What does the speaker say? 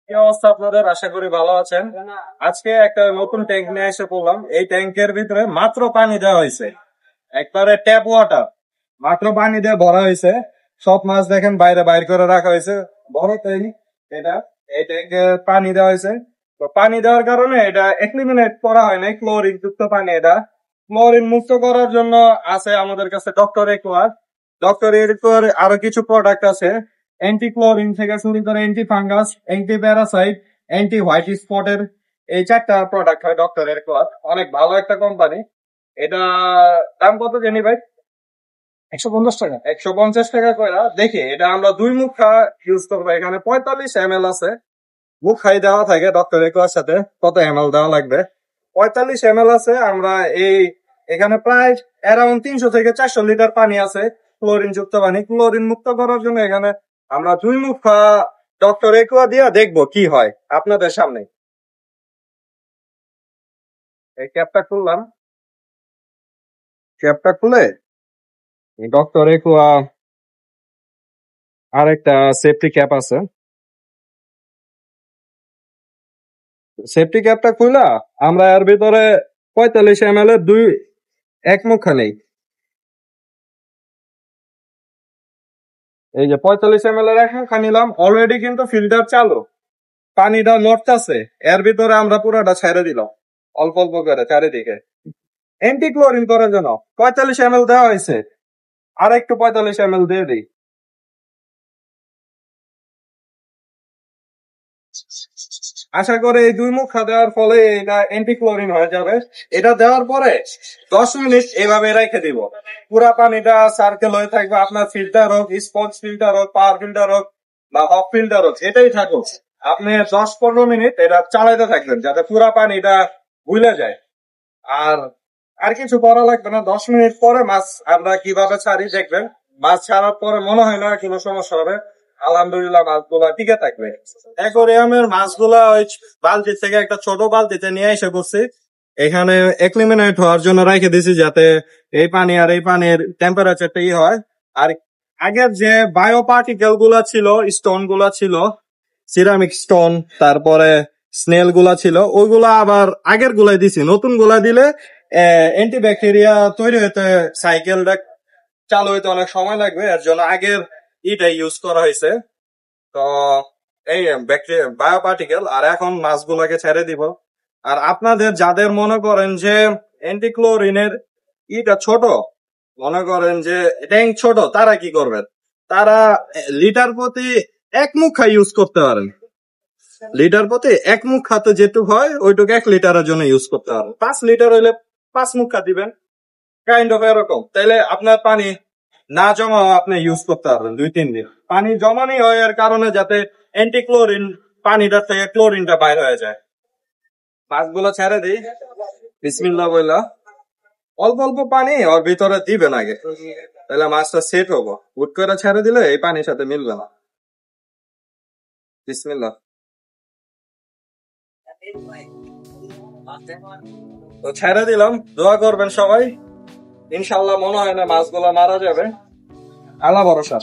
কি অবস্থা আপনাদের? আশা করি ভালো আছেন। আজকে একটা নতুন ট্যাঙ্ক নিয়ে এসে পড়লাম। এই ট্যাঙ্কের ভিতরে মাত্র পানি দেওয়া হয়েছে, একবারে ট্যাপ ওয়াটার, মাত্র পানি দিয়ে ভরা হয়েছে। সব মাছ দেখেন বাইরে বাইর করে রাখা হয়েছে। বড় ট্যাঙ্ক এটা, এই ট্যাঙ্কে পানি দেওয়া হয়েছে। তো পানি দেওয়ার কারণে এটা এলিমিনেট করা হয় নাই, ক্লোরিন যুক্ত পানি। এটা ক্লোরিন মুক্ত করার জন্য আছে আমাদের কাছে ডক্টর একুয়ার। ডক্টর একুয়ার আরো কিছু প্রোডাক্ট আছে, অ্যান্টি ক্লোরিন থেকে শুরু করে anti fungus, anti parasite, anti white স্পটের এই চারটা প্রোডাক্ট হয় ডক্টর একুয়ার। অনেক ভালো একটা কোম্পানি। এটা দাম কত জানি ভাই? 150 টাকা। 150 টাকা করে। দেখি, এটা আমরা দুই মুখা ইউজ করবো। এখানে 45 ml আছে, মুখাই দেওয়া থাকে ডক্টর একুয়ার সাথে কত ml দেওয়া লাগবে। 45 ml আছে। আমরা এখানে প্রায় অ্যারাউন্ড 300 থেকে 400 লিটার পানি আছে, ক্লোরিন যুক্ত পানি। ক্লোরিন মুক্ত করার জন্য এখানে আমরা দুই মুখা ডক্টর একুয়া দিয়া দেখবো কি হয় আপনাদের সামনে। এই ক্যাপটা খুললাম, ক্যাপটা খুলে ডক্টর একুয়া আর একটা সেফটি ক্যাপ আছে, সেফটি ক্যাপটা খুলা আমরা এর ভিতরে 45 ml এর এক মুখা নেই। এই যে 45 ml এর এক মুখা নিলাম। অলরেডি কিন্তু ফিল্টার চালু, পানিটা নড়তেছে। এর ভিতরে আমরা পুরাটা ছেড়ে দিলাম অল্প অল্প করে চারিদিকে। অ্যান্টি ক্লোরিন করার জন্য 45 ml দেওয়া হয়েছে, আর একটু 45 ml দিয়ে দিই। আশা করে এই দুই মুখা দেওয়ার ফলে এটা অ্যান্টি ক্লোরিন হয়ে যাবে। এটা দেওয়ার পরে 10 মিনিট এভাবে রেখে দিব। পুরা পানিটা সার্কেল হয়ে থাকবে। আপনার ফিল্টার হোক, স্পঞ্জ ফিল্টার হোক, পাওয়ার ফিল্টার হোক বা হপ ফিল্টার হোক, এটাই থাকুক, আপনি 10-15 মিনিট এটা চালাইতে থাকবেন যাতে পুরা পানিটা ভুলে যায়। আর আর কিছু করা লাগবে না। 10 মিনিট পরে মাছ আমরা কিভাবে ছাড়ি দেখবেন। মাছ ছাড়ার পরে মনে হয় না কোনো সমস্যা হবে। আলহামদুলিল্লাহ মাছগুলা টিকে থাকবে। অ্যাকোরিয়ামের মাছগুলা ওই বালতি থেকে একটা ছোট বালতিতে নিয়ে এসে করছি, এখানে এক্লিমিনেট হওয়ার জন্য রেখে দিছি যাতে এই পানি আর এই পানির টেম্পারেচারটা হয়। আর আগের যে বায়ো পার্টিকেল গুলা ছিল, স্টোন গুলা ছিল, সিরামিক স্টোন, তারপরে স্নেল গুলা ছিল, ওইগুলা আবার আগের গুলাই দিছি। নতুন গুলা দিলে অ্যান্টিব্যাকটেরিয়া তৈরি হতে, সাইকেলটা চালু হইতে অনেক সময় লাগবে। এর জন্য আগের ইটাই ইউজ করা হয়েছে। তো এই ব্যাকটেরিয়া বায়ো পার্টিকেল। আর এখন মাছগুলোকে ছেড়ে দিব। আর আপনাদের যাদের মনে করেন যে অ্যান্টিক্লোরিনের ইটা ছোট, মনে করেন যে ট্যাঙ্ক ছোট, তারা কি করবেন? তারা লিটার প্রতি এক মুখা ইউজ করতে পারেন। লিটার প্রতি এক মুখা তো যেটুকু হয় ওইটুকু 1 লিটারের জন্য ইউজ করতে পারেন। 5 লিটার হইলে 5 মুখা দিবেন, কাইন্ড অফ এরকম। তাইলে আপনার পানি না জমা আপনি ইউজ করতে পারবেন 2-3 দিন। পানি জমানি হয় এর কারণে যাতে অ্যান্টি ক্লোরিন পানিটার থেকে ক্লোরিনটা বাইর হয়ে যায়। মাছগুলো ছেড়ে দিই বিসমিল্লাহ বইলা। অল্প অল্প পানি ওর ভিতরে দিবেন আগে, তাহলে মাছটা সেট হবো। হুট করে ছেড়ে দিলে এই পানির সাথে মিলবে না। বিসমিল্লাহ। তো ছেড়ে দিলাম, দোয়া করবেন সবাই। ইনশাল্লাহ মনে হয় না মাছগুলো মারা যাবে, আল্লাহ ভরসা।